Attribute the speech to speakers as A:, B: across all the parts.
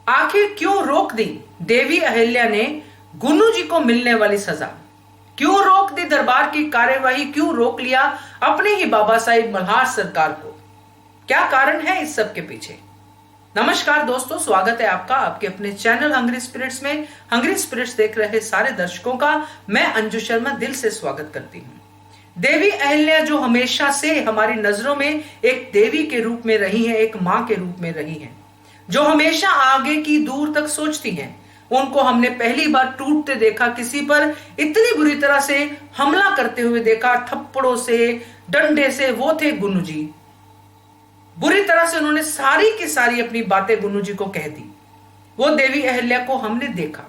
A: आखिर क्यों रोक दी देवी अहिल्या ने गुन्नू जी को मिलने वाली सजा? क्यों रोक दी दरबार की कार्यवाही? क्यों रोक लिया अपने ही बाबा साहिब मल्हार सरकार को? क्या कारण है इस सब के पीछे? नमस्कार दोस्तों, स्वागत है आपका आपके अपने चैनल हंग्री स्पिरिट्स में। हंग्री स्पिरिट्स देख रहे सारे दर्शकों का मैं अंजू शर्मा दिल से स्वागत करती हूं। देवी अहिल्या जो हमेशा से हमारी नजरों में एक देवी के रूप में रही है, एक मां के रूप में रही है, जो हमेशा आगे की दूर तक सोचती हैं। उनको हमने पहली बार टूटते देखा, किसी पर इतनी बुरी तरह से हमला करते हुए देखा, थप्पड़ों से, डंडे से। वो थे गुन्नू जी। बुरी तरह से उन्होंने सारी की सारी अपनी बातें गुन्नू जी को कह दी। वो देवी अहिल्या को हमने देखा,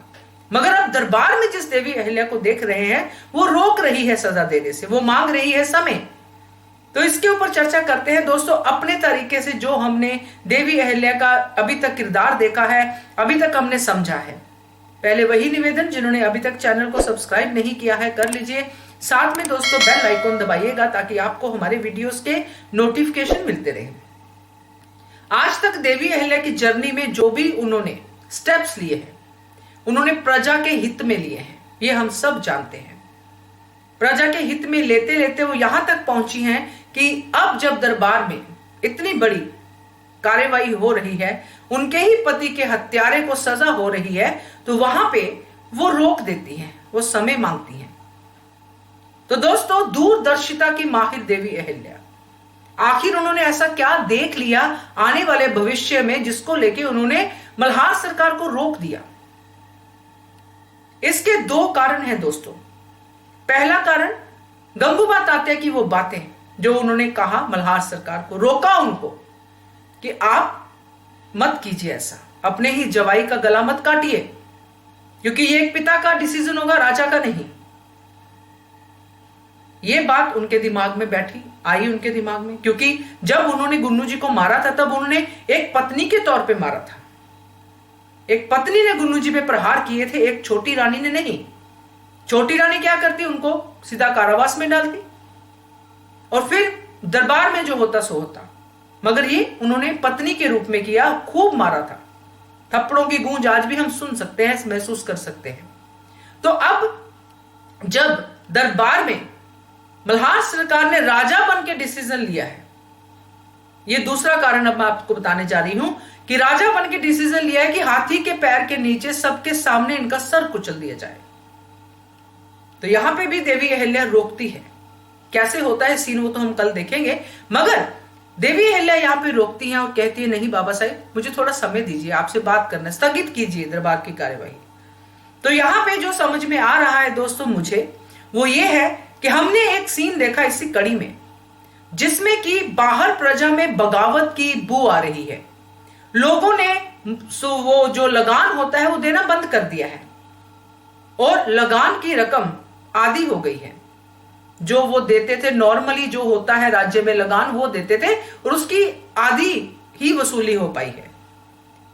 A: मगर अब दरबार में जिस देवी अहिल्या को देख रहे हैं वो रोक रही है सजा देने से, वो मांग रही है समय। तो इसके ऊपर चर्चा करते हैं दोस्तों, अपने तरीके से जो हमने देवी अहिल्या का अभी तक किरदार देखा है, अभी तक हमने समझा है। पहले वही निवेदन, जिन्होंने अभी तक चैनल को सब्सक्राइब नहीं किया है कर लीजिए। साथ में दोस्तों बेल आइकॉन दबाइएगा ताकि आपको हमारे वीडियोस के नोटिफिकेशन मिलते रहे। आज तक देवी अहिल्या की जर्नी में जो भी उन्होंने स्टेप्स लिए हैं, उन्होंने प्रजा के हित में लिए हैं, ये हम सब जानते हैं। प्रजा के हित में लेते लेते वो यहां तक पहुंची हैं कि अब जब दरबार में इतनी बड़ी कार्यवाही हो रही है, उनके ही पति के हत्यारे को सजा हो रही है, तो वहां पे वो रोक देती हैं, वो समय मांगती हैं। तो दोस्तों, दूरदर्शिता की माहिर देवी अहिल्या, आखिर उन्होंने ऐसा क्या देख लिया आने वाले भविष्य में जिसको लेके उन्होंने मल्हार सरकार को रोक दिया? इसके दो कारण हैं दोस्तों। पहला कारण, गंगूबा तात्या की वो बातें जो उन्होंने कहा मल्हार सरकार को, रोका उनको कि आप मत कीजिए ऐसा, अपने ही जवाई का गला मत काटिए, क्योंकि ये एक पिता का डिसीजन होगा, राजा का नहीं। ये बात उनके दिमाग में बैठी, आई उनके दिमाग में, क्योंकि जब उन्होंने गुन्नू जी को मारा था तब उन्होंने एक पत्नी के तौर पे मारा था। एक पत्नी ने गुन्नू जी पे प्रहार किए थे, एक छोटी रानी ने नहीं। छोटी रानी क्या करती, उनको सीधा कारावास में डालती और फिर दरबार में जो होता सो होता। मगर ये उन्होंने पत्नी के रूप में किया, खूब मारा था। थप्पड़ों की गूंज आज भी हम सुन सकते हैं, महसूस कर सकते हैं। तो अब जब दरबार में मल्हार सरकार ने राजा बन के डिसीजन लिया है, यह दूसरा कारण अब मैं आपको बताने जा रही हूं कि राजा बन के डिसीजन लिया है कि हाथी के पैर के नीचे सबके सामने इनका सर कुचल दिया जाए। तो यहां पे भी देवी अहिल्या रोकती है। कैसे होता है सीन वो तो हम कल देखेंगे, मगर देवी अहिल्या यहां पे रोकती हैं और कहती है, नहीं बाबा साहब, मुझे थोड़ा समय दीजिए, आपसे बात करना, स्थगित कीजिए दरबार की कार्यवाही। तो यहां पे जो समझ में आ रहा है दोस्तों मुझे, वो ये है कि हमने एक सीन देखा इसी कड़ी में, जिसमें कि बाहर प्रजा में बगावत की बू आ रही है। लोगों ने वो जो लगान होता है वो देना बंद कर दिया है और लगान की रकम आधी हो गई है। जो वो देते थे नॉर्मली, जो होता है राज्य में लगान, वो देते थे और उसकी आधी ही वसूली हो पाई है।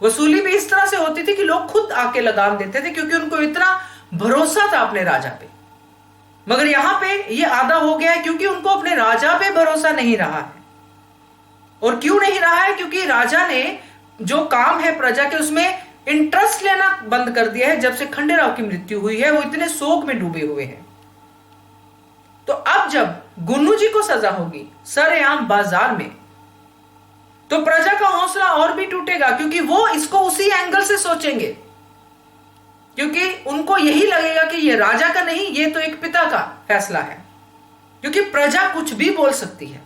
A: वसूली भी इस तरह से होती थी कि लोग खुद आके लगान देते थे, क्योंकि उनको इतना भरोसा था अपने राजा पे। मगर यहां पे ये आधा हो गया है, क्योंकि उनको अपने राजा पे भरोसा नहीं रहा है। और क्यों नहीं रहा है? क्योंकि राजा ने जो काम है प्रजा के, उसमें इंटरेस्ट लेना बंद कर दिया है। जब से खंडेराव की मृत्यु हुई है, वो इतने शोक में डूबे हुए हैं। तो अब जब गुन्नू जी को सजा होगी सरेआम बाजार में, तो प्रजा का हौसला और भी टूटेगा, क्योंकि वो इसको उसी एंगल से सोचेंगे, क्योंकि उनको यही लगेगा कि ये राजा का नहीं, ये तो एक पिता का फैसला है, क्योंकि प्रजा कुछ भी बोल सकती है।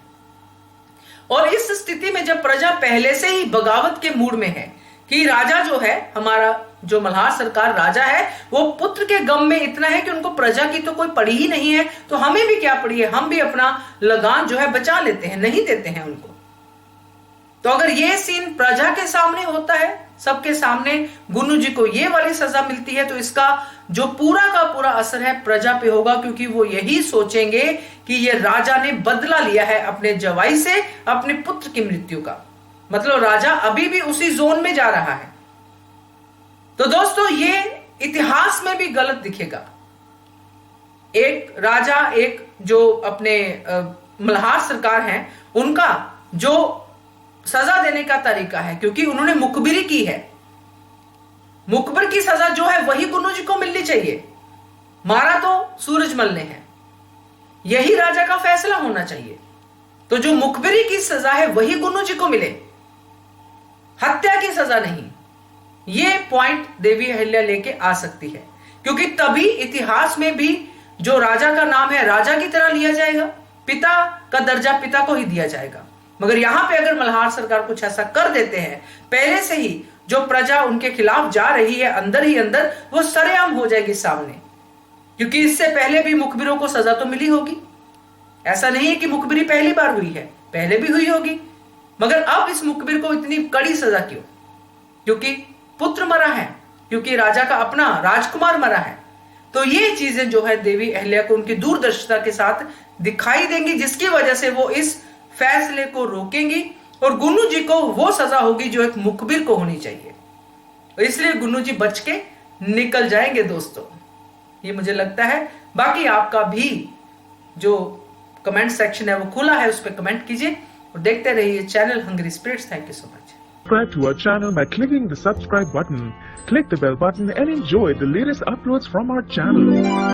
A: और इस स्थिति में जब प्रजा पहले से ही बगावत के मूड में है कि राजा जो है, हमारा जो मल्हार सरकार राजा है, वो पुत्र के गम में इतना है कि उनको प्रजा की तो कोई पड़ी ही नहीं है, तो हमें भी क्या पड़ी है, हम भी अपना लगान जो है बचा लेते हैं, नहीं देते हैं उनको। तो अगर ये सीन प्रजा के सामने होता है, सबके सामने गुन्नू जी को ये वाली सजा मिलती है, तो इसका जो पूरा का पूरा असर है प्रजा पे होगा, क्योंकि वो यही सोचेंगे कि ये राजा ने बदला लिया है अपने जवाई से, अपने पुत्र की मृत्यु का। मतलब राजा अभी भी उसी जोन में जा रहा है। तो दोस्तों, ये इतिहास में भी गलत दिखेगा। एक राजा, एक जो अपने मल्हार सरकार हैं, उनका जो सजा देने का तरीका है, क्योंकि उन्होंने मुखबिरी की है, मुखबिर की सजा जो है वही गुन्नू जी को मिलनी चाहिए। मारा तो सूरजमल ने है, यही राजा का फैसला होना चाहिए। तो जो मुखबिरी की सजा है वही गुन्नू जी को मिले, हत्या की सजा नहीं। ये पॉइंट देवी अहिल्या लेके आ सकती है, क्योंकि तभी इतिहास में भी जो राजा का नाम है राजा की तरह लिया जाएगा, पिता का दर्जा पिता को ही दिया जाएगा। मगर यहां पे अगर मल्हार सरकार कुछ ऐसा कर देते हैं, पहले से ही जो प्रजा उनके खिलाफ जा रही है अंदर ही अंदर, वो सरेआम हो जाएगी सामने। क्योंकि इससे पहले भी मुखबिरों को सजा तो मिली होगी, ऐसा नहीं है कि मुखबिरी पहली बार हुई है, पहले भी हुई होगी। मगर अब इस मुखबिर को इतनी कड़ी सजा क्यों? क्योंकि पुत्र मरा है, क्योंकि राजा का अपना राजकुमार मरा है। तो ये चीजें जो है देवी अहिल्या को उनकी दूरदर्शिता के साथ दिखाई देंगी, जिसकी वजह से वो इस फैसले को रोकेंगी और गुन्नू जी को वो सजा होगी जो एक मुखबिर को होनी चाहिए। तो इसलिए गुन्नू जी बच के निकल जाएंगे दोस्तों, ये मुझे लगता है। बाकी आपका भी जो कमेंट सेक्शन है वो खुला है, उस पर कमेंट कीजिए और देखते रहिए channel hungry spirits. Thank you so much.
B: Subscribe to our channel by clicking the subscribe button. Click the bell button and enjoy the latest uploads from our channel.